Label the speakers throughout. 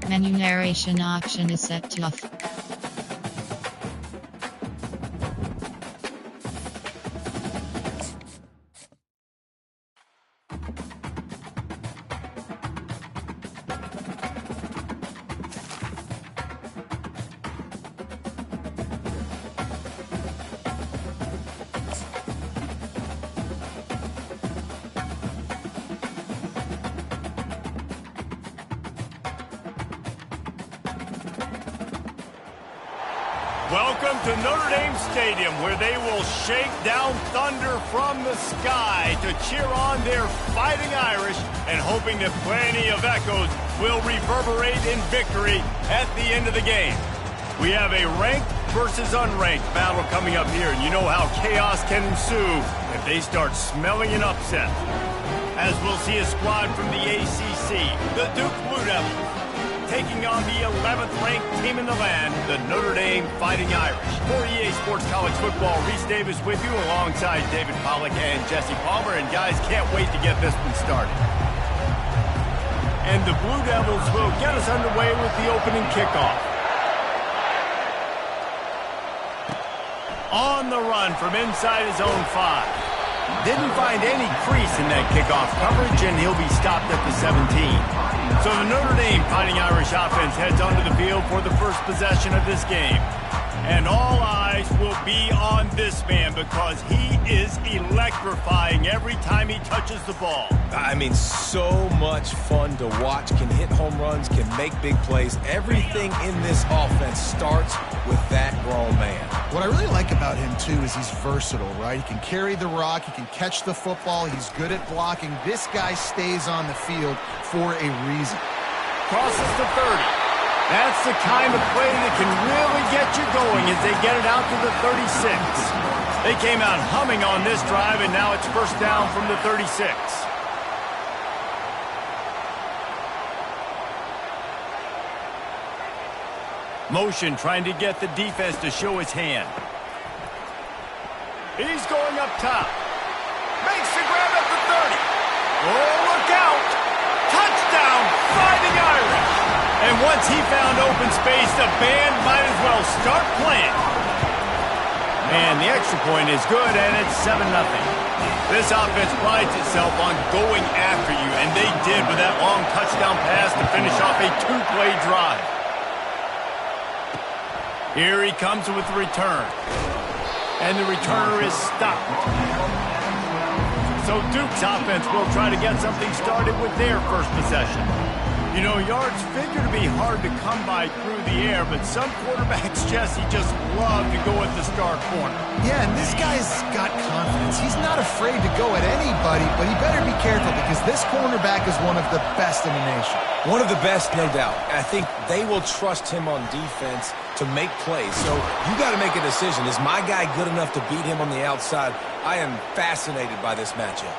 Speaker 1: Menu narration option is set to off.
Speaker 2: Welcome to Notre Dame Stadium, where they will shake down thunder from the sky to cheer on their Fighting Irish, and hoping that plenty of echoes will reverberate in victory at the end of the game. We have a ranked versus unranked battle coming up here, and you know how chaos can ensue if they start smelling an upset. As we'll see a squad from the ACC, the Duke Blue Devils, taking on the 11th-ranked team in the land, the Notre Dame Fighting Irish. For EA Sports College Football, Reese Davis with you alongside David Pollack and Jesse Palmer. And guys, can't wait to get this one started. And the Blue Devils will get us underway with the opening kickoff. On the run from inside his own 5. Didn't find any crease in that kickoff coverage, and he'll be stopped at the 17. So the Notre Dame Fighting Irish offense heads onto the field for the first possession of this game. And all eyes will be on this man because he is electrifying every time he touches the ball.
Speaker 3: I mean, so much fun to watch. Can hit home runs, can make big plays. Everything in this offense starts with that grown man.
Speaker 4: What I really like about him, too, is he's versatile, right? He can carry the rock, he can catch the football, he's good at blocking. This guy stays on the field for a reason.
Speaker 2: Crosses to 30. That's the kind of play that can really get you going as they get it out to the 36. They came out humming on this drive, and now it's first down from the 36. Motion trying to get the defense to show his hand. He's going up top. Makes the grab at the 30. Oh, look out! Touchdown, Fighting Irish! And once he found open space, the band might as well start playing. And the extra point is good, and it's 7-0. This offense prides itself on going after you, and they did with that long touchdown pass to finish off a 2-play drive. Here he comes with the return. And the returner is stopped. So Duke's offense will try to get something started with their first possession. You know, yards figure to be hard to come by through the air, but some quarterbacks, Jesse, just love to go at the star corner.
Speaker 4: Yeah, and this guy's got confidence. He's not afraid to go at anybody, but he better be careful because this cornerback is one of the best in the nation.
Speaker 3: One of the best, no doubt. I think they will trust him on defense to make plays. So you got to make a decision. Is my guy good enough to beat him on the outside? I am fascinated by this matchup.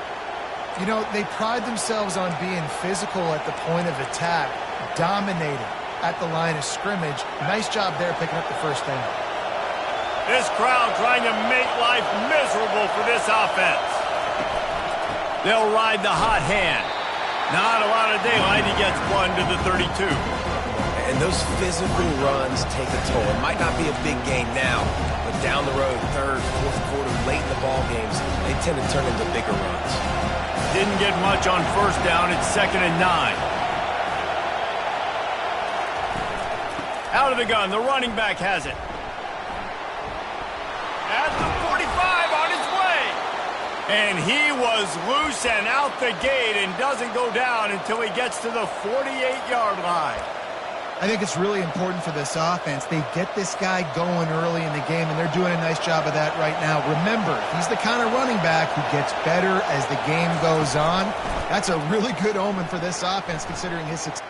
Speaker 4: You know, they pride themselves on being physical at the point of attack, dominating at the line of scrimmage. Nice job there picking up the first down.
Speaker 2: This crowd trying to make life miserable for this offense. They'll ride the hot hand. Not a lot of daylight. He gets one to the 32.
Speaker 3: And those physical runs take a toll. It might not be a big gain now, but down the road, third, fourth quarter, late in the ball games, they tend to turn into bigger runs.
Speaker 2: Didn't get much on first down. It's 2nd and 9. Out of the gun. The running back has it. At the 45 on his way. And he was loose and out the gate and doesn't go down until he gets to the 48-yard line.
Speaker 4: I think it's really important for this offense. They get this guy going early in the game, and they're doing a nice job of that right now. Remember, he's the kind of running back who gets better as the game goes on. That's a really good omen for this offense considering his success.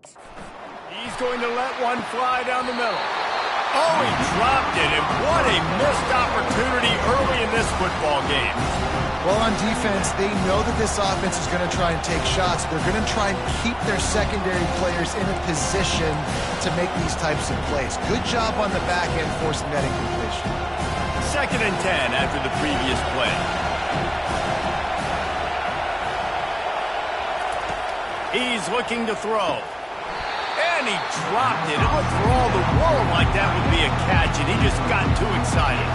Speaker 2: He's going to let one fly down the middle. Oh, he dropped it, and what a missed opportunity early in this football game.
Speaker 4: Well, on defense, they know that this offense is going to try and take shots. They're going to try and keep their secondary players in a position to make these types of plays. Good job on the back end forcing that incompletion.
Speaker 2: 2nd and 10 after the previous play. He's looking to throw. And he dropped it. It looked for all the world like that would be a catch, and he just got too excited.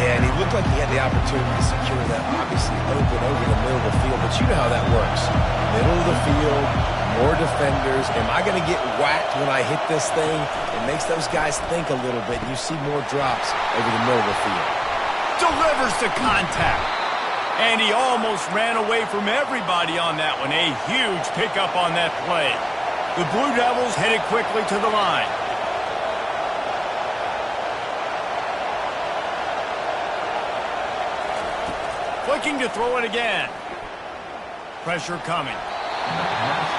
Speaker 3: Yeah, and he looked like he had the opportunity to secure that, obviously open over the middle of the field, but you know how that works. Middle of the field, more defenders. Am I going to get whacked when I hit this thing? It makes those guys think a little bit, and you see more drops over the middle of the field.
Speaker 2: Delivers the contact. And he almost ran away from everybody on that one. A huge pickup on that play. The Blue Devils headed quickly to the line. Looking to throw it again. Pressure coming.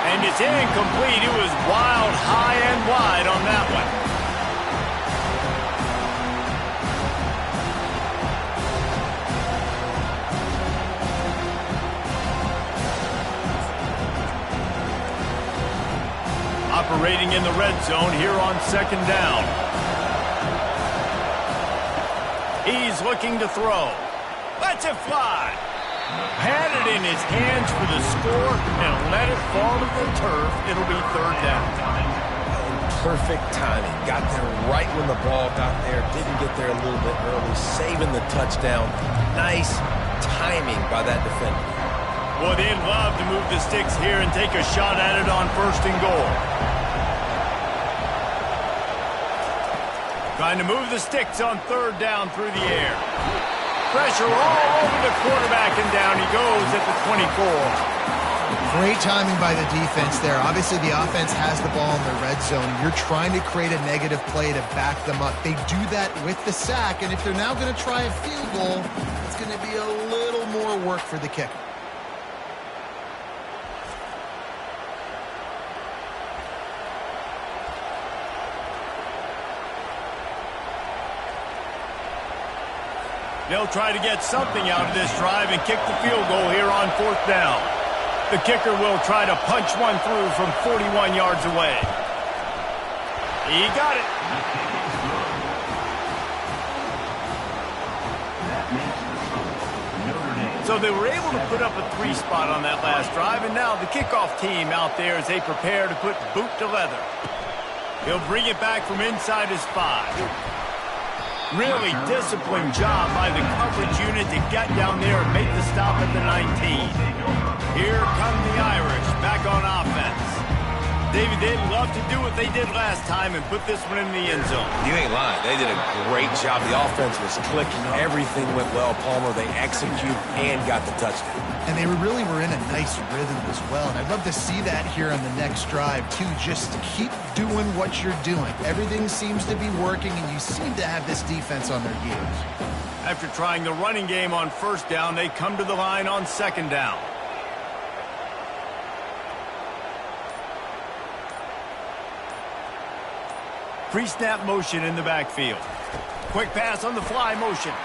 Speaker 2: And it's incomplete. It was wild, high and wide on that one. Operating in the red zone here on 2nd down. He's looking to throw. Lets it fly. Had it in his hands for the score and let it fall to the turf. It'll be 3rd down.
Speaker 3: Perfect timing. Got there right when the ball got there. Didn't get there a little bit early. Saving the touchdown. Nice timing by that defender.
Speaker 2: Boy, they'd love to move the sticks here and take a shot at it on 1st and goal. Trying to move the sticks on 3rd down through the air. Pressure all over the quarterback, and down he goes at the 24.
Speaker 4: Great timing by the defense there. Obviously, the offense has the ball in the red zone. You're trying to create a negative play to back them up. They do that with the sack, and if they're now going to try a field goal, it's going to be a little more work for the kicker.
Speaker 2: They'll try to get something out of this drive and kick the field goal here on 4th down. The kicker will try to punch one through from 41 yards away. He got it. So they were able to put up a 3 spot on that last drive, and now the kickoff team out there as they prepare to put boot to leather. He'll bring it back from inside his 5. Really disciplined job by the coverage unit to get down there and make the stop at the 19. Here come the Irish back on offense. David, they'd love to do what they did last time and put this one in the end zone.
Speaker 3: You ain't lying. They did a great job. The offense was clicking. Everything went well. Palmer, they executed and got the touchdown.
Speaker 4: And they really were in a nice rhythm as well. And I'd love to see that here on the next drive, too. Just keep doing what you're doing. Everything seems to be working, and you seem to have this defense on their heels.
Speaker 2: After trying the running game on 1st down, they come to the line on 2nd down. Pre-snap motion in the backfield. Quick pass on the fly motion.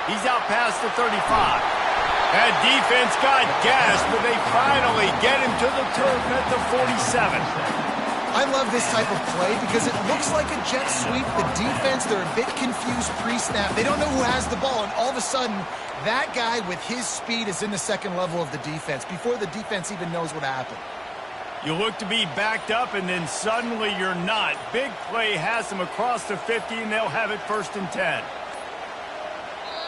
Speaker 2: He's out past the 35. That defense got gashed, but they finally get him to the turf at the 47.
Speaker 4: I love this type of play because it looks like a jet sweep. The defense, they're a bit confused pre-snap. They don't know who has the ball, and all of a sudden, that guy with his speed is in the 2nd level of the defense before the defense even knows what happened.
Speaker 2: You look to be backed up, and then suddenly you're not. Big play has them across the 50, and they'll have it 1st and 10.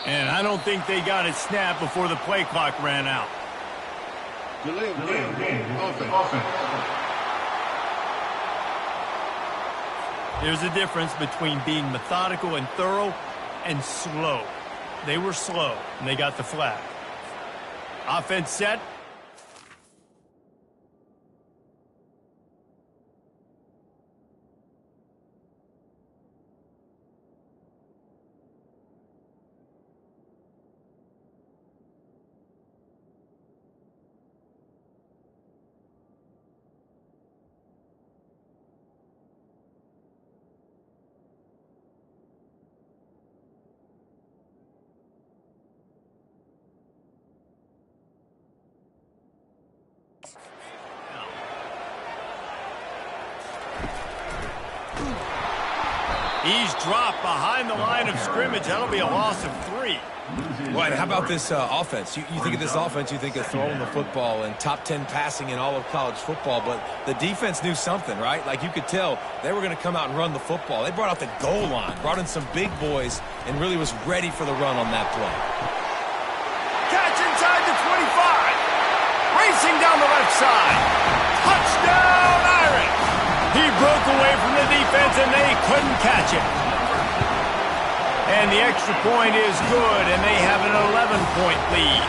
Speaker 2: And I don't think they got it snapped before the play clock ran out. There's a difference between being methodical and thorough and slow. They were slow, and they got the flag. Offense set. He's dropped behind the line of scrimmage. That'll be a loss of 3.
Speaker 3: Well, and how about this offense? You think of this offense, you think of throwing the football and top 10 passing in all of college football, but the defense knew something, right? Like you could tell they were going to come out and run the football. They brought out the goal line, brought in some big boys, and really was ready for the run on that play.
Speaker 2: Catch inside the 25. Racing down the left side. Touchdown, Irish. He broke away from the defense, and they couldn't catch it. And the extra point is good, and they have an 11-point lead.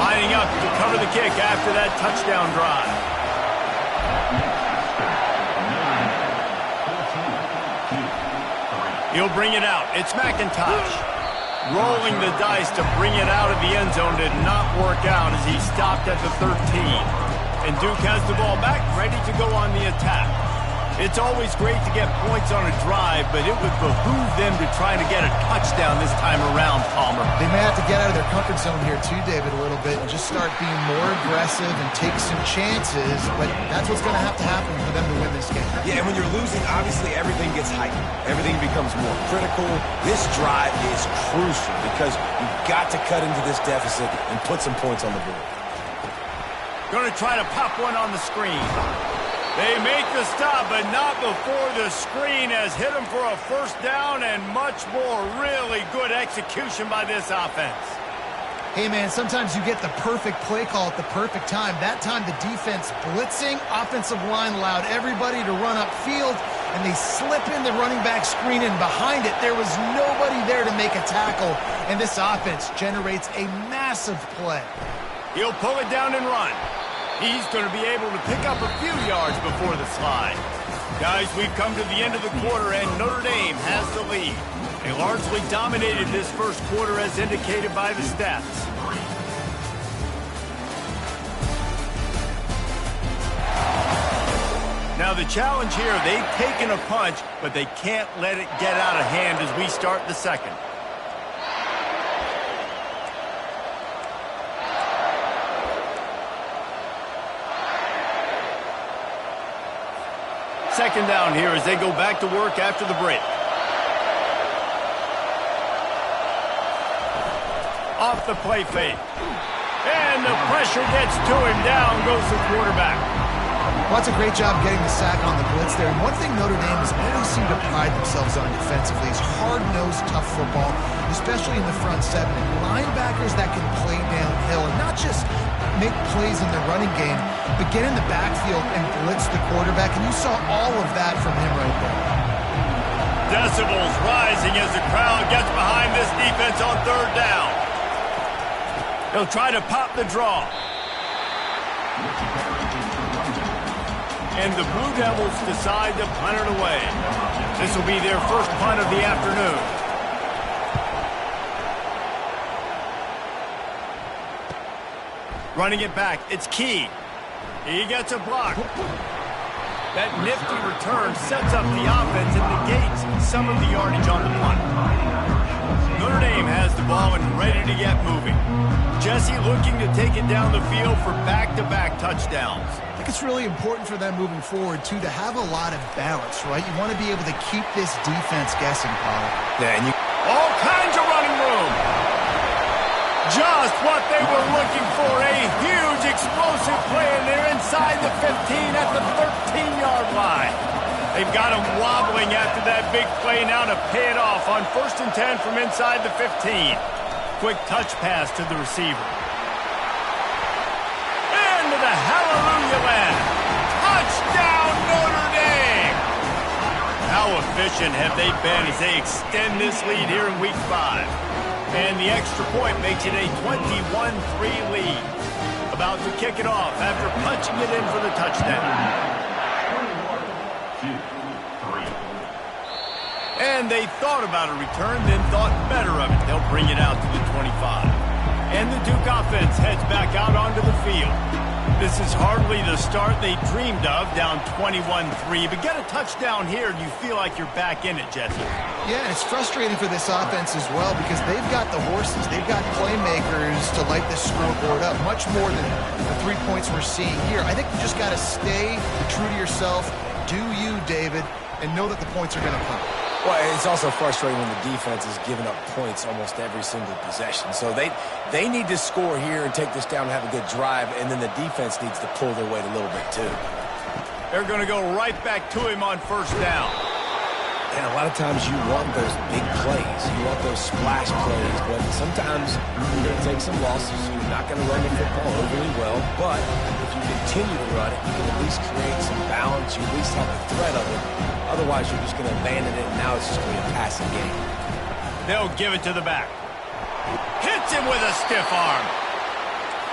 Speaker 2: Lining up to cover the kick after that touchdown drive. He'll bring it out. It's McIntosh. Rolling the dice to bring it out of the end zone did not work out as he stopped at the 13. And Duke has the ball back, ready to go on the attack. It's always great to get points on a drive, but it would behoove them to try to get a touchdown this time around, Palmer.
Speaker 4: They may have to get out of their comfort zone here too, David, a little bit and just start being more aggressive and take some chances, but that's what's going to happen for them to win this game.
Speaker 3: Yeah, and when you're losing, obviously everything gets heightened. Everything becomes more critical. This drive is crucial because you've got to cut into this deficit and put some points on the board.
Speaker 2: Going to try to pop one on the screen. They make the stop, but not before the screen has hit them for a first down and much more. Really good execution by this offense.
Speaker 4: Hey, man, sometimes you get the perfect play call at the perfect time. That time the defense blitzing, offensive line allowed everybody to run upfield, and they slip in the running back screen, and behind it there was nobody there to make a tackle, and this offense generates a massive play.
Speaker 2: He'll pull it down and run. He's going to be able to pick up a few yards before the slide. Guys, we've come to the end of the quarter, and Notre Dame has the lead. They largely dominated this first quarter as indicated by the stats. Now the challenge here, they've taken a punch, but they can't let it get out of hand as we start the second. Second down here as they go back to work after the break. Off the play fake. And the pressure gets to him. Down goes the quarterback.
Speaker 4: Well, that's a great job getting the sack on the blitz there. And one thing Notre Dame has always seemed to pride themselves on defensively is hard-nosed, tough football, especially in the front seven. And linebackers that can play downhill and not just make plays in the running game, but get in the backfield and blitz the quarterback. And you saw all of that from him right there.
Speaker 2: Decibels rising as the crowd gets behind this defense on third down. They'll try to pop the draw. And the Blue Devils decide to punt it away. This will be their first punt of the afternoon. Running it back, it's Key. He gets a block. That nifty return sets up the offense and negates some of the yardage on the punt. Notre Dame has the ball and ready to get moving. Jesse looking to take it down the field for back-to-back touchdowns.
Speaker 4: I think it's really important for them moving forward, too, to have a lot of balance, right? You want to be able to keep this defense guessing, Paul.
Speaker 3: Yeah, and
Speaker 2: all kinds of running room. Just what they were looking for. A huge explosive play, and they're inside the 15 at the 13-yard line. They've got him wobbling after that big play now to pay it off on 1st and 10 from inside the 15. Quick touch pass to the receiver. Into the hallelujah land. Touchdown, Notre Dame! How efficient have they been as they extend this lead here in Week 5? And the extra point makes it a 21-3 lead. About to kick it off after punching it in for the touchdown. And they thought about a return, then thought better of it. They'll bring it out to the 25. And the Duke offense heads back out onto the field. This is hardly the start they dreamed of, down 21-3. But get a touchdown here, and you feel like you're back in it, Jesse.
Speaker 4: Yeah, and it's frustrating for this offense as well because they've got the horses. They've got playmakers to light this scoreboard up, much more than the 3 points we're seeing here. I think you just got to stay true to yourself, do you, David, and know that the points are going to come.
Speaker 3: Well, it's also frustrating when the defense is giving up points almost every single possession. So they need to score here and take this down and have a good drive, and then the defense needs to pull their weight a little bit too.
Speaker 2: They're going to go right back to him on first down.
Speaker 3: And a lot of times you want those big plays. You want those splash plays, but sometimes you're going to take some losses. You're not going to run the football overly well, but if you continue to run it, you can at least create some balance. You at least have a threat of it. Otherwise, you're just going to abandon it, and now it's just going to be a passing game.
Speaker 2: They'll give it to the back. Hits him with a stiff arm.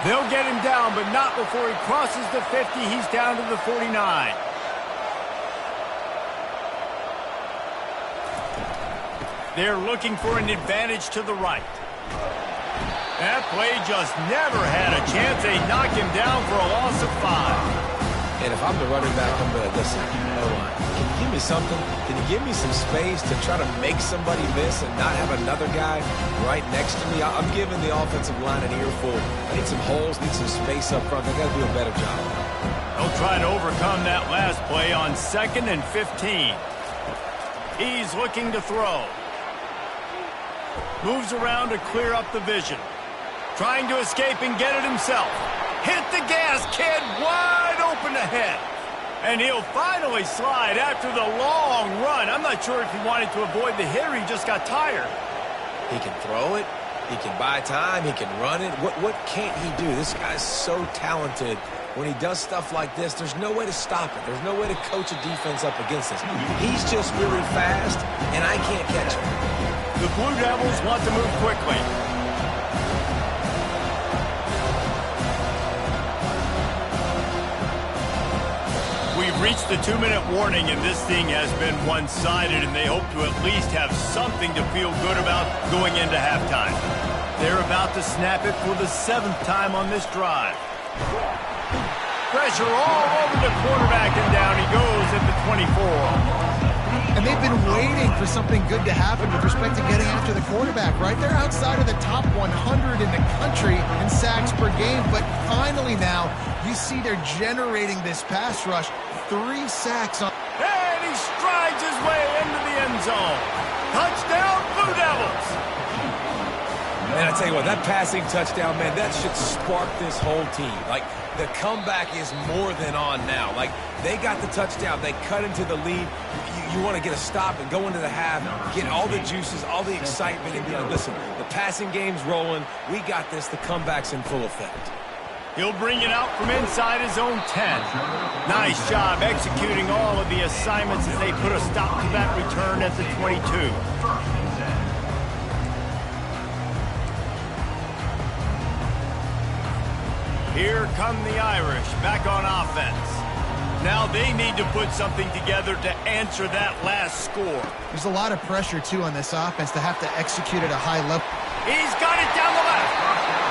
Speaker 2: They'll get him down, but not before he crosses the 50. He's down to the 49. They're looking for an advantage to the right. That play just never had a chance. They knock him down for a loss of 5.
Speaker 3: And if I'm the running back, I'm going to listen. O-line, can you give me something? Can you give me some space to try to make somebody miss and not have another guy right next to me? I'm giving the offensive line an earful. I need some holes, need some space up front. They got to do a better job.
Speaker 2: They'll try to overcome that last play on 2nd and 15. He's looking to throw. Moves around to clear up the vision. Trying to escape and get it himself. Hit the gas, kid. Wide open ahead. And he'll finally slide after the long run. I'm not sure if he wanted to avoid the hit or he just got tired.
Speaker 3: He can throw it. He can buy time. He can run it. What can't he do? This guy's so talented. When he does stuff like this, there's no way to stop it. There's no way to coach a defense up against this. He's just really fast, and I can't catch him.
Speaker 2: The Blue Devils want to move quickly. We've reached the 2-minute warning, and this thing has been one-sided, and they hope to at least have something to feel good about going into halftime. They're about to snap it for the 7th time on this drive. Pressure all over the quarterback, and down he goes at the 24.
Speaker 4: And they've been waiting for something good to happen with respect to getting after the quarterback, right? They're outside of the top 100 in the country in sacks per game, but finally now you see they're generating this pass rush. 3 sacks on...
Speaker 2: And he strides his way into the end zone. Touchdown, Blue Devils!
Speaker 3: Man, I tell you what, that passing touchdown, man, that should spark this whole team. Like, the comeback is more than on now. Like, they got the touchdown. They cut into the lead. You want to get a stop and go into the half, get all the juices, all the excitement, and be like, listen, the passing game's rolling. We got this. The comeback's in full effect.
Speaker 2: He'll bring it out from inside his own 10. Nice job executing all of the assignments as they put a stop to that return at the 22. Here come the Irish back on offense. Now they need to put something together to answer that last score.
Speaker 4: There's a lot of pressure, too, on this offense to have to execute at a high level.
Speaker 2: He's got it down the left.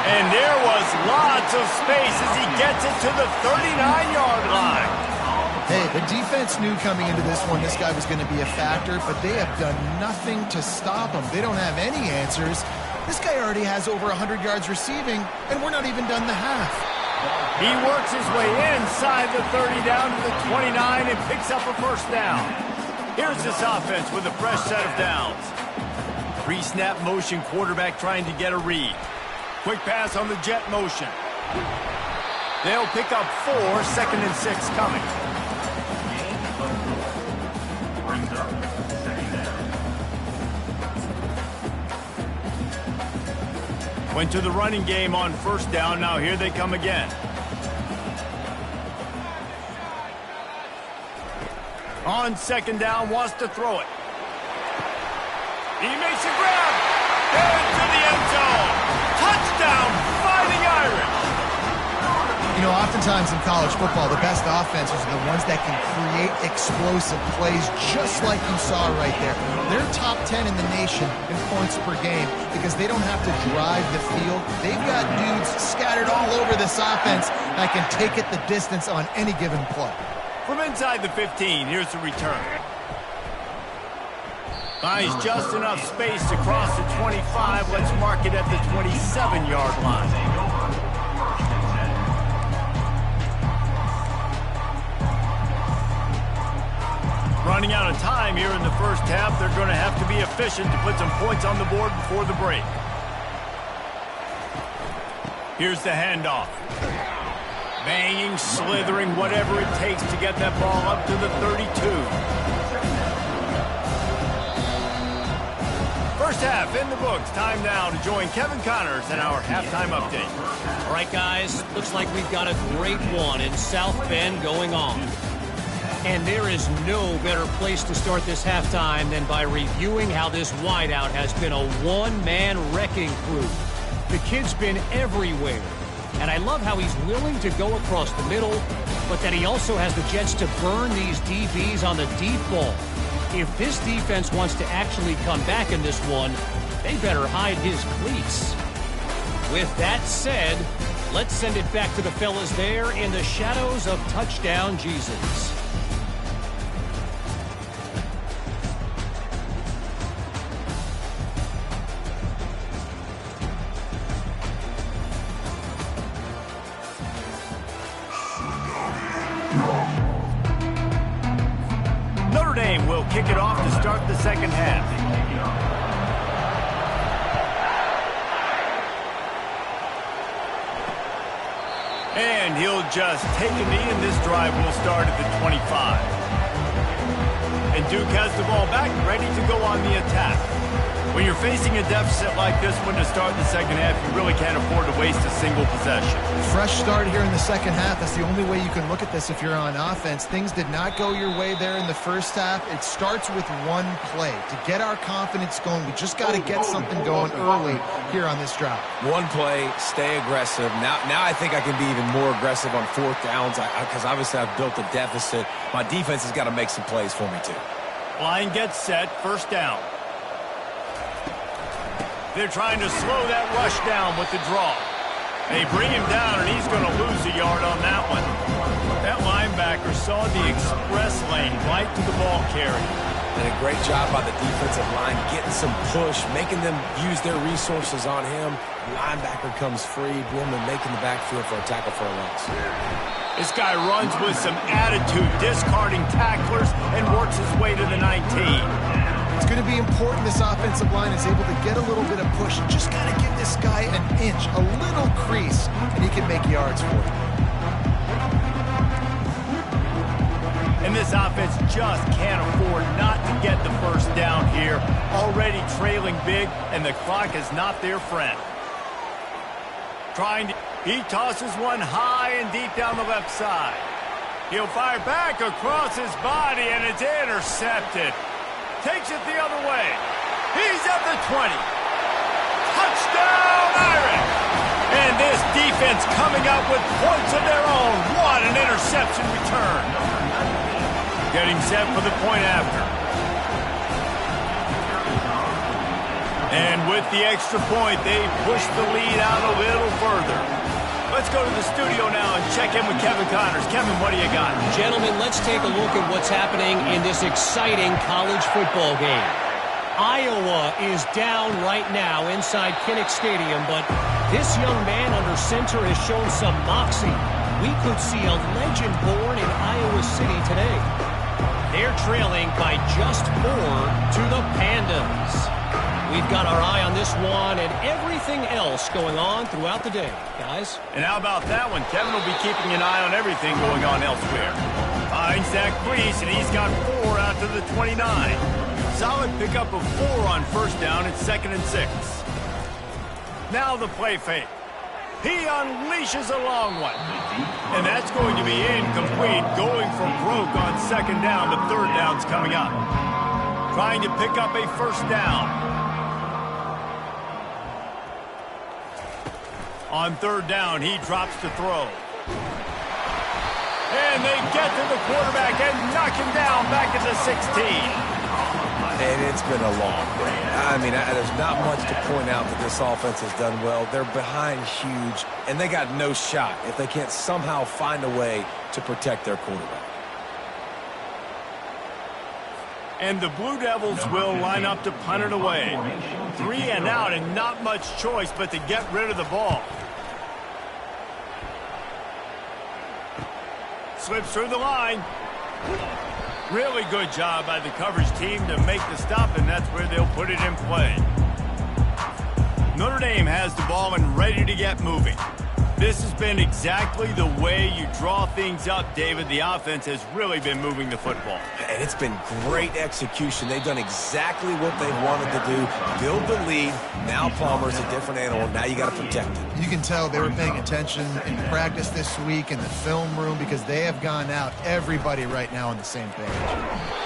Speaker 2: And there was lots of space as he gets it to the 39-yard line.
Speaker 4: Hey, the defense knew coming into this one this guy was going to be a factor, but they have done nothing to stop him. They don't have any answers. This guy already has over 100 yards receiving, and we're not even done the half.
Speaker 2: He works his way inside the 30 down to the 29 and picks up a first down. Here's this offense with a fresh set of downs. Pre-snap motion quarterback trying to get a read. Quick pass on the jet motion. They'll pick up 4, 2nd and 6 coming. Went to the running game on first down. Now here they come again. On 2nd down, wants to throw it. He makes a grab. Into the end zone. Touchdown, Fighting Irish.
Speaker 4: You know, oftentimes in college football, the best offenses are the ones that can create explosive plays, just like you saw right there. They're top 10 in the nation in points per game because they don't have to drive the field. They've got dudes scattered all over this offense that can take it the distance on any given play.
Speaker 2: From inside the 15, here's the return. Finds just enough space to cross the 25. Let's mark it at the 27-yard line. Running out of time here in the first half, they're going to have to be efficient to put some points on the board before the break. Here's the handoff. Banging, slithering, whatever it takes to get that ball up to the 32. First half in the books. Time now to join Kevin Connors in our halftime update.
Speaker 5: All right, guys, looks like we've got a great one in South Bend going on. And there is no better place to start this halftime than by reviewing how this wideout has been a one-man wrecking crew. The kid's been everywhere. And I love how he's willing to go across the middle, but that he also has the jets to burn these DBs on the deep ball. If this defense wants to actually come back in this one, they better hide his cleats. With that said, let's send it back to the fellas there in the shadows of Touchdown Jesus.
Speaker 2: Notre Dame will kick it off to start the second half. And he'll just take a knee, and this drive will start at the 25. And Duke has the ball back, ready to go on the attack. When you're facing a deficit like this one to start the second half, you really can't afford to waste a single possession.
Speaker 4: Fresh start here in the second half. That's the only way you can look at this if you're on offense. Things did not go your way there in the first half. It starts with one play. To get our confidence going, we just got to get something going early here on this drive. One play, stay aggressive. Now I think I can be even more aggressive on fourth downs because obviously I've built a deficit. My defense has got to make some plays for me too.
Speaker 2: Line gets set, first down. They're trying to slow that rush down with the draw. They bring him down, and he's going to lose a yard on that one. That linebacker saw the express lane right to the ball carrier.
Speaker 3: And a great job by the defensive line getting some push, making them use their resources on him. The linebacker comes free, boom, and making the backfield for a tackle for a loss.
Speaker 2: This guy runs with some attitude, discarding tacklers, and works his way to the 19.
Speaker 4: It's going to be important this offensive line is able to get a little bit of push. Just got to give this guy an inch, a little crease, and he can make yards for you.
Speaker 2: And this offense just can't afford not to get the first down here. Already trailing big, and the clock is not their friend. He tosses one high and deep down the left side. He'll fire back across his body, and it's intercepted. Takes it the other way. He's at the 20. Touchdown, Irish! And this defense coming up with points of their own. What an interception return. Getting set for the point after. And with the extra point, they push the lead out a little further. Let's go to the studio now and check in with Kevin Connors. Kevin, what do you got?
Speaker 5: Gentlemen, let's take a look at what's happening in this exciting college football game. Iowa is down right now inside Kinnick Stadium, but this young man under center has shown some moxie. We could see a legend born in Iowa City today. They're trailing by just 4 to the Pandas. We've got our eye on this one and everything else going on throughout the day, guys.
Speaker 2: And how about that one? Kevin will be keeping an eye on everything going on elsewhere. Finds that crease, and he's got 4 out to the 29. Solid pickup of 4 on first down. It's 2nd and 6. Now the play fake. He unleashes a long one. And that's going to be incomplete, going for broke on 2nd down, but 3rd down's coming up. Trying to pick up a first down. On 3rd down, he drops to throw. And they get to the quarterback and knock him down back at the 16.
Speaker 3: And it's been a long day. I mean, there's not much to point out that this offense has done well. They're behind huge, and they got no shot if they can't somehow find a way to protect their quarterback.
Speaker 2: And the Blue Devils will line up to punt it away. 3 and out, and not much choice but to get rid of the ball. Slips through the line. Really good job by the coverage team to make the stop, and that's where they'll put it in play. Notre Dame has the ball and ready to get moving. This has been exactly the way you draw things up, David. The offense has really been moving the football.
Speaker 3: And it's been great execution. They've done exactly what they wanted to do. Build the lead. Now Palmer's a different animal. Now you got to protect it.
Speaker 4: You can tell they were paying attention in practice this week in the film room because they have gone out, everybody right now on the same page.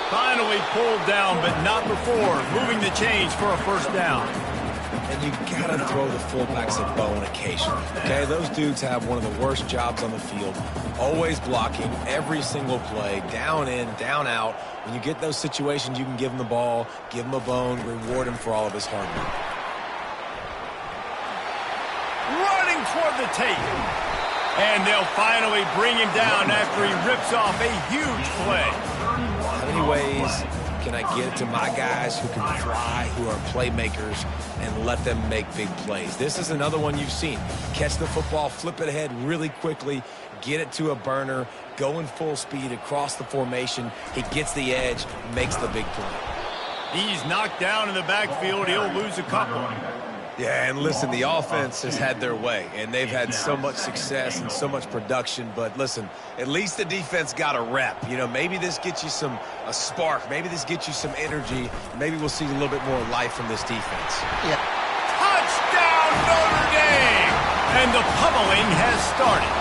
Speaker 2: Finally pulled down, but not before. Moving the chains for a first down.
Speaker 3: And you got to throw the fullbacks a bone occasionally, okay? Those dudes have one of the worst jobs on the field, always blocking every single play, down in, down out. When you get those situations, you can give them the ball, give them a bone, reward him for all of his hard work.
Speaker 2: Running toward the tape. And they'll finally bring him down after he rips off a huge play.
Speaker 3: How many ways can I get it to my guys who can fly, who are playmakers, and let them make big plays? This is another one you've seen. Catch the football, flip it ahead really quickly, get it to a burner, go in full speed across the formation. He gets the edge, makes the big play.
Speaker 2: He's knocked down in the backfield. He'll lose a couple.
Speaker 3: Yeah, and listen, the offense has had their way, and they've had so much success and so much production. But listen, at least the defense got a rep. You know, maybe this gets you a spark. Maybe this gets you some energy. Maybe we'll see a little bit more life from this defense.
Speaker 4: Yeah.
Speaker 2: Touchdown, Notre Dame! And the pummeling has started.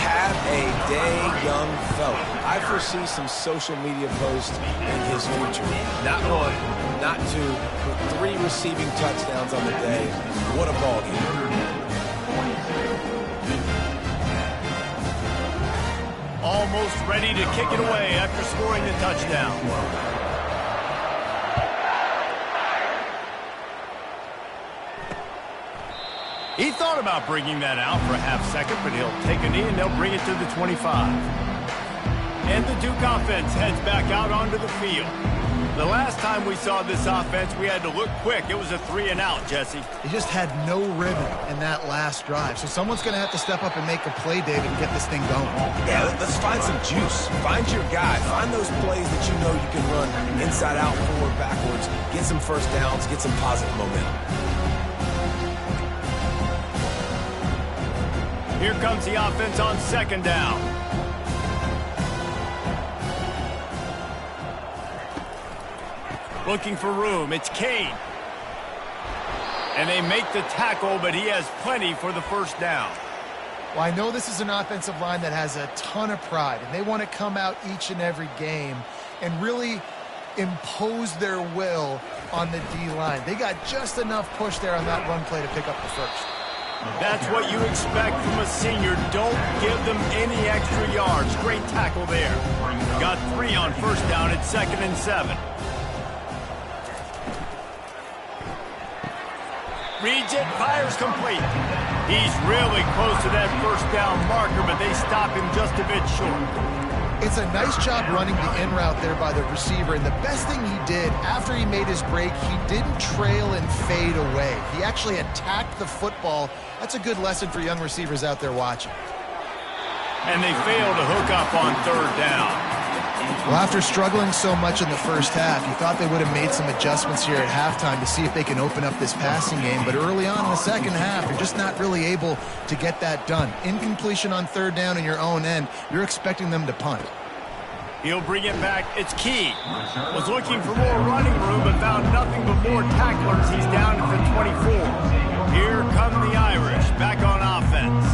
Speaker 3: Have a day, young fella. I foresee some social media posts in his future. Not one, not two, but 3 receiving touchdowns on the day. What a ball game.
Speaker 2: Almost ready to kick it away after scoring the touchdown. He thought about bringing that out for a half second, but he'll take a knee and they'll bring it to the 25. And the Duke offense heads back out onto the field. The last time we saw this offense, we had to look quick. It was a 3-and-out, Jesse.
Speaker 4: They just had no rhythm in that last drive. So someone's going to have to step up and make a play, David, and get this thing going.
Speaker 3: Yeah, let's find some juice. Find your guy. Find those plays that you know you can run inside out, forward, backwards. Get some first downs. Get some positive momentum.
Speaker 2: Here comes the offense on second down. Looking for room. It's Kane. And they make the tackle, but he has plenty for the first down.
Speaker 4: Well, I know this is an offensive line that has a ton of pride, and they want to come out each and every game and really impose their will on the D-line. They got just enough push there on that run play to pick up the first.
Speaker 2: That's what you expect from a senior. Don't give them any extra yards. Great tackle there. Got 3 on first down at 2nd and 7. Reads it, fires complete. He's really close to that first down marker, but they stop him just a bit short.
Speaker 4: It's a nice job running the in route there by the receiver, and the best thing he did after he made his break, he didn't trail and fade away. He actually attacked the football. That's a good lesson for young receivers out there watching.
Speaker 2: And they fail to hook up on third down.
Speaker 4: Well, after struggling so much in the first half, you thought they would have made some adjustments here at halftime to see if they can open up this passing game. But early on in the second half, you're just not really able to get that done. Incompletion on third down in your own end, you're expecting them to punt.
Speaker 2: He'll bring it back. It's Key. Was looking for more running room, but found nothing but more tacklers. He's down to the 24. Here come the Irish, back on offense.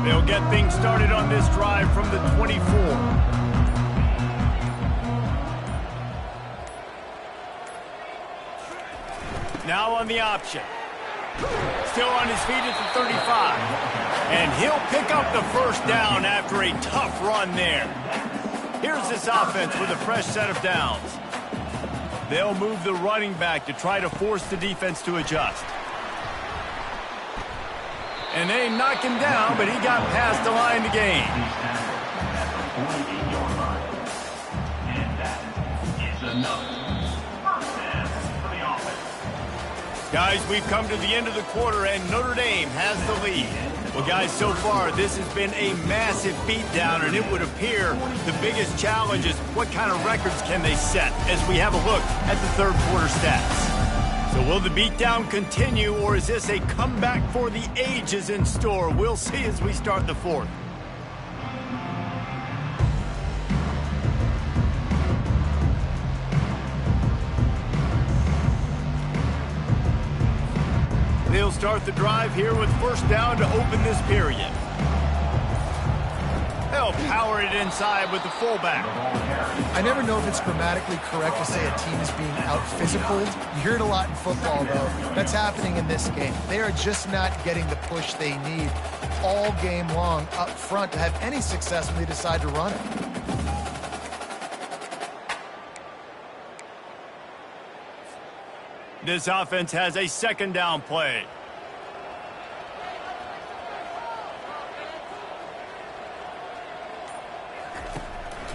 Speaker 2: They'll get things started on this drive from the 24. Now on the option. Still on his feet at the 35. And he'll pick up the first down after a tough run there. Here's this offense with a fresh set of downs. They'll move the running back to try to force the defense to adjust. And they knock him down, but he got past the line to gain. Guys, we've come to the end of the quarter, and Notre Dame has the lead. Well, guys, so far, this has been a massive beatdown, and it would appear the biggest challenge is what kind of records can they set as we have a look at the third quarter stats. So will the beatdown continue, or is this a comeback for the ages in store? We'll see as we start the fourth. They'll start the drive here with first down to open this period. They'll power it inside with the fullback.
Speaker 4: I never know if it's grammatically correct to say a team is being out-physicaled. You hear it a lot in football, though. That's happening in this game. They are just not getting the push they need all game long up front to have any success when they decide to run it.
Speaker 2: This offense has a second down play.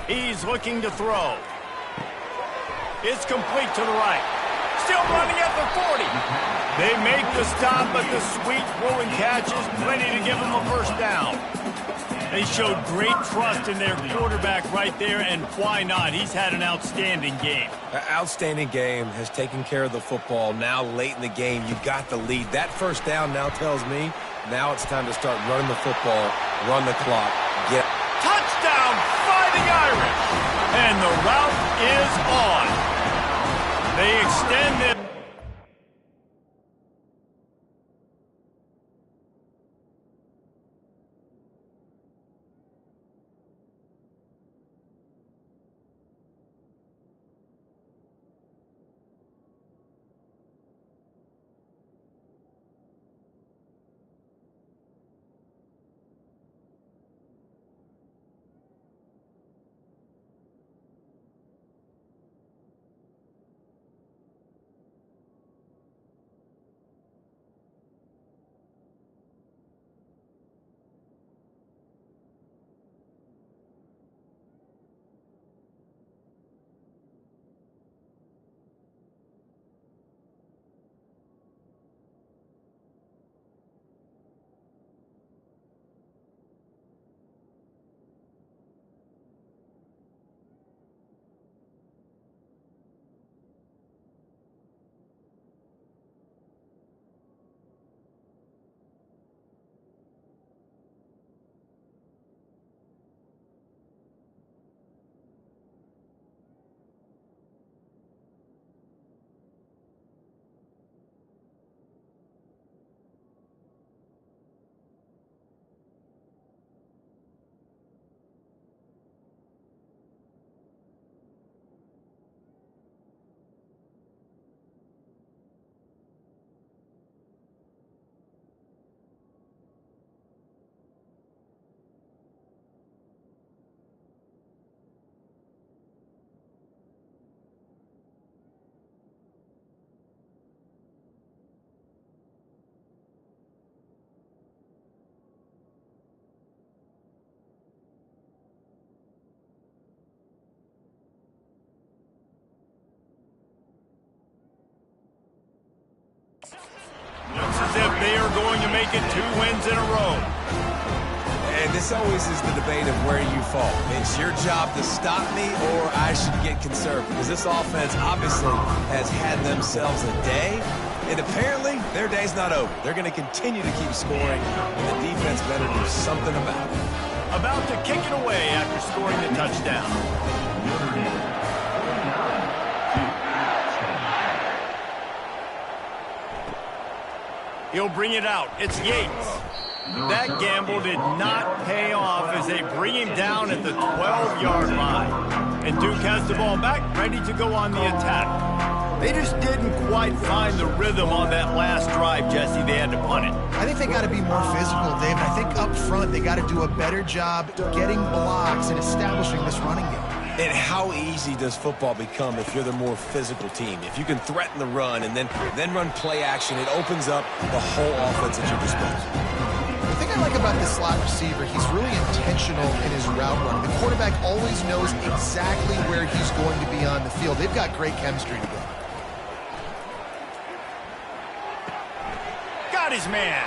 Speaker 2: He's looking to throw. It's complete to the right. Still running at the 40. They make the stop, but the sweet throwing catch is plenty to give them a first down. They showed great trust in their quarterback right there, and why not? He's had an outstanding game.
Speaker 3: An outstanding game, has taken care of the football. Now late in the game, you got the lead. That first down now tells me now it's time to start running the football, run the clock, get...
Speaker 2: Touchdown, Fighting Irish! And the route is on. They extend it. Looks as if they are going to make it 2 wins in a row.
Speaker 3: And this always is the debate of where you fall. It's your job to stop me, or I should get conservative. Because this offense obviously has had themselves a day, and apparently their day's not over. They're going to continue to keep scoring, and the defense better do something about it.
Speaker 2: About to kick it away after scoring the touchdown. He'll bring it out. It's Yates. That gamble did not pay off as they bring him down at the 12-yard line. And Duke has the ball back, ready to go on the attack. They just didn't quite find the rhythm on that last drive, Jesse. They had to punt it.
Speaker 4: I think they got to be more physical, Dave. I think up front they got to do a better job getting blocks and establishing this running game.
Speaker 3: And how easy does football become if you're the more physical team? If you can threaten the run and then run play action, it opens up the whole offense at your disposal.
Speaker 4: The thing I like about this slot receiver, he's really intentional in his route running. The quarterback always knows exactly where he's going to be on the field. They've got great chemistry together.
Speaker 2: his man.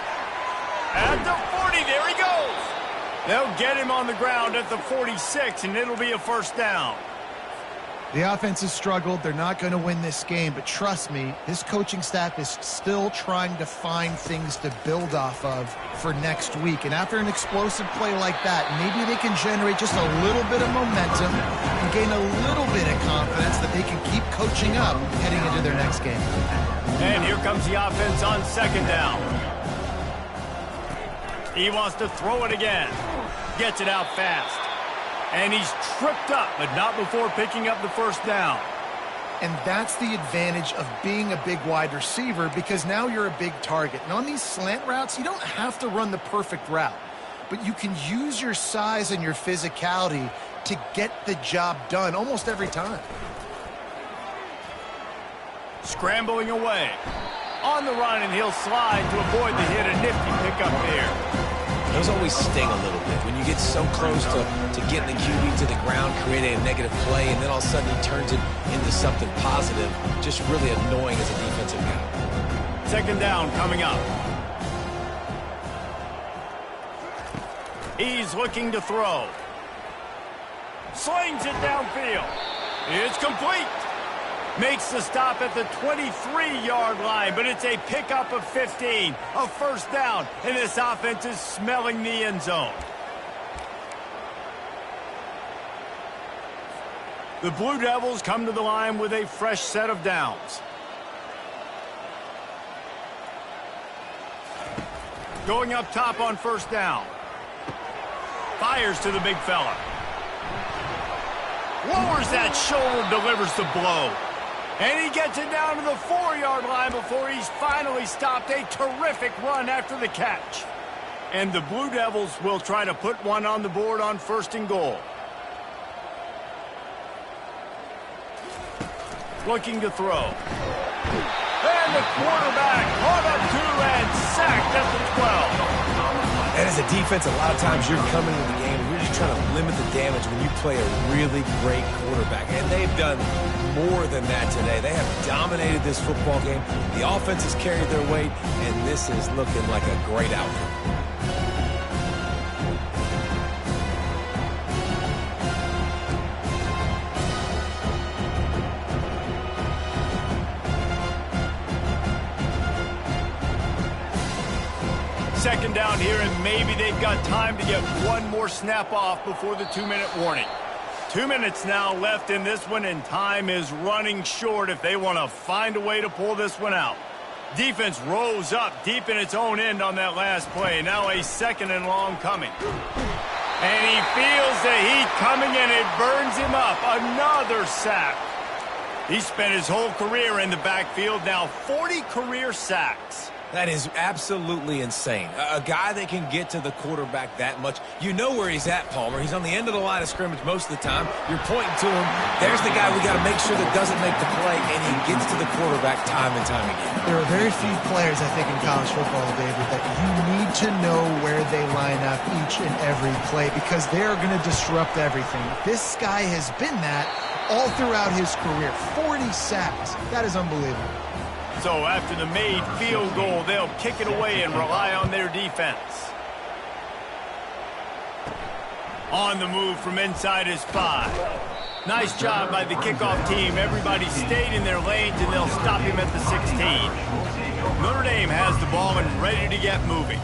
Speaker 2: At the 40, there he goes. They'll get him on the ground at the 46, and it'll be a first down.
Speaker 4: The offense has struggled. They're not going to win this game, but trust me, this coaching staff is still trying to find things to build off of for next week. And after an explosive play like that, maybe they can generate just a little bit of momentum and gain a little bit of confidence that they can keep coaching up heading into their next game.
Speaker 2: And here comes the offense on second down. He wants to throw it again. Gets it out fast. And he's tripped up, but not before picking up the first down.
Speaker 4: And that's the advantage of being a big wide receiver, because now you're a big target. And on these slant routes, you don't have to run the perfect route, but you can use your size and your physicality to get the job done almost every time.
Speaker 2: Scrambling away. On the run, and he'll slide to avoid the hit. A nifty pickup there.
Speaker 3: Those always sting a little bit. When you get so close to getting the QB to the ground, creating a negative play, and then all of a sudden he turns it into something positive. Just really annoying as a defensive guy.
Speaker 2: Second down coming up. He's looking to throw. Slings it downfield. It's complete. Makes the stop at the 23-yard line, but it's a pickup of 15, a first down, and this offense is smelling the end zone. The Blue Devils come to the line with a fresh set of downs. Going up top on first down. Fires to the big fella. Lowers that shoulder, delivers the blow. And he gets it down to the 4-yard line before he's finally stopped. A terrific run after the catch. And the Blue Devils will try to put one on the board on first and goal. Looking to throw. And the quarterback caught up to and sacked at the 12.
Speaker 3: And as a defense, a lot of times you're coming into the game and you're just trying to limit the damage when you play a really great quarterback. And they've done more than that today. They have dominated this football game. The offense has carried their weight, and this is looking like a great outcome.
Speaker 2: Second down here, and maybe they've got time to get one more snap off before the 2-minute warning. 2 minutes now left in this one, and time is running short if they want to find a way to pull this one out. Defense rose up deep in its own end on that last play. Now a second and long coming. And he feels the heat coming, and it burns him up. Another sack. He spent his whole career in the backfield, now 40 career sacks.
Speaker 3: That is absolutely insane. A guy that can get to the quarterback that much. You know where he's at, Palmer. He's on the end of the line of scrimmage most of the time. You're pointing to him. There's the guy we got to make sure that doesn't make the play, and he gets to the quarterback time and time again.
Speaker 4: There are very few players, I think, in college football, David, that you need to know where they line up each and every play, because they're going to disrupt everything. This guy has been that all throughout his career. 40 sacks. That is unbelievable.
Speaker 2: So after the made field goal, they'll kick it away and rely on their defense. On the move from inside his 5. Nice job by the kickoff team. Everybody stayed in their lanes, and they'll stop him at the 16. Notre Dame has the ball and ready to get moving.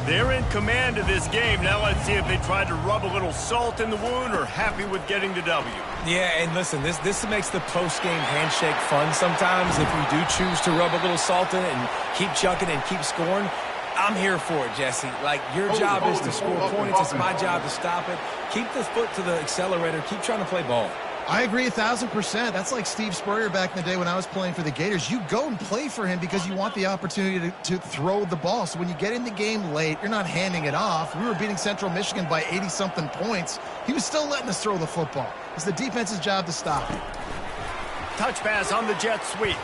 Speaker 2: They're in command of this game. Now let's see if they tried to rub a little salt in the wound or happy with getting the W.
Speaker 3: Yeah, and listen, this makes the post-game handshake fun sometimes. If we do choose to rub a little salt in it and keep chucking and keep scoring, I'm here for it, Jesse. Like, your job is to score points. It's my job to stop it. Keep the foot to the accelerator. Keep trying to play ball.
Speaker 4: I agree 1,000%. That's like Steve Spurrier back in the day when I was playing for the Gators. You go and play for him because you want the opportunity to throw the ball. So when you get in the game late, you're not handing it off. We were beating Central Michigan by 80-something points. He was still letting us throw the football. It's the defense's job to stop it.
Speaker 2: Touch pass on the jet sweep.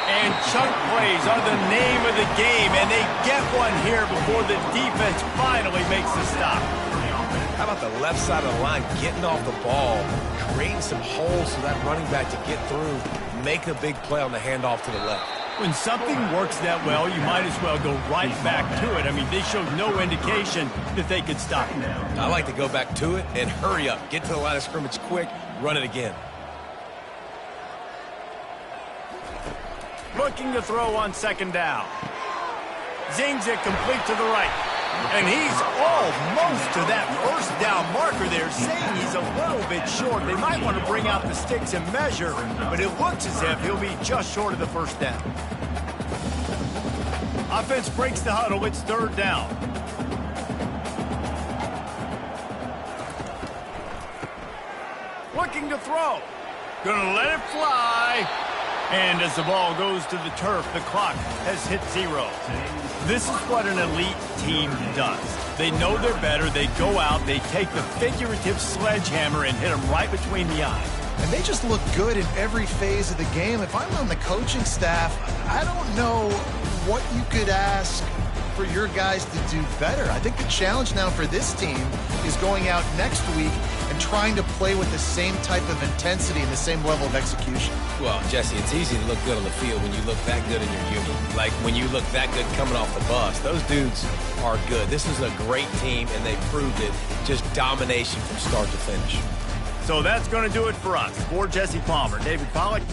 Speaker 2: And chunk plays are the name of the game, and they get one here before the defense finally makes the stop.
Speaker 3: How about the left side of the line getting off the ball, creating some holes for that running back to get through, make a big play on the handoff to the left.
Speaker 2: When something works that well, you might as well go right back to it. I mean, they showed no indication that they could stop him.
Speaker 3: I like to go back to it and hurry up. Get to the line of scrimmage quick, run it again.
Speaker 2: Looking to throw on second down. Zings it complete to the right. And he's almost to that first down marker there, saying he's a little bit short. They might want to bring out the sticks and measure, but it looks as if he'll be just short of the first down. Offense breaks the huddle. It's third down. Looking to throw. Gonna let it fly. And as the ball goes to the turf, the clock has hit 0. This is what an elite team does. They know they're better. They go out, they take the figurative sledgehammer and hit them right between the eyes.
Speaker 4: And they just look good in every phase of the game. If I'm on the coaching staff, I don't know what you could ask for your guys to do better. I think the challenge now for this team is going out next week and trying to play with the same type of intensity and the same level of execution.
Speaker 3: Well, Jesse, it's easy to look good on the field when you look that good in your uni. Like when you look that good coming off the bus. Those dudes are good. This is a great team, and they proved it. Just domination from start to finish.
Speaker 2: So that's going to do it for us. For Jesse Palmer, David Pollack,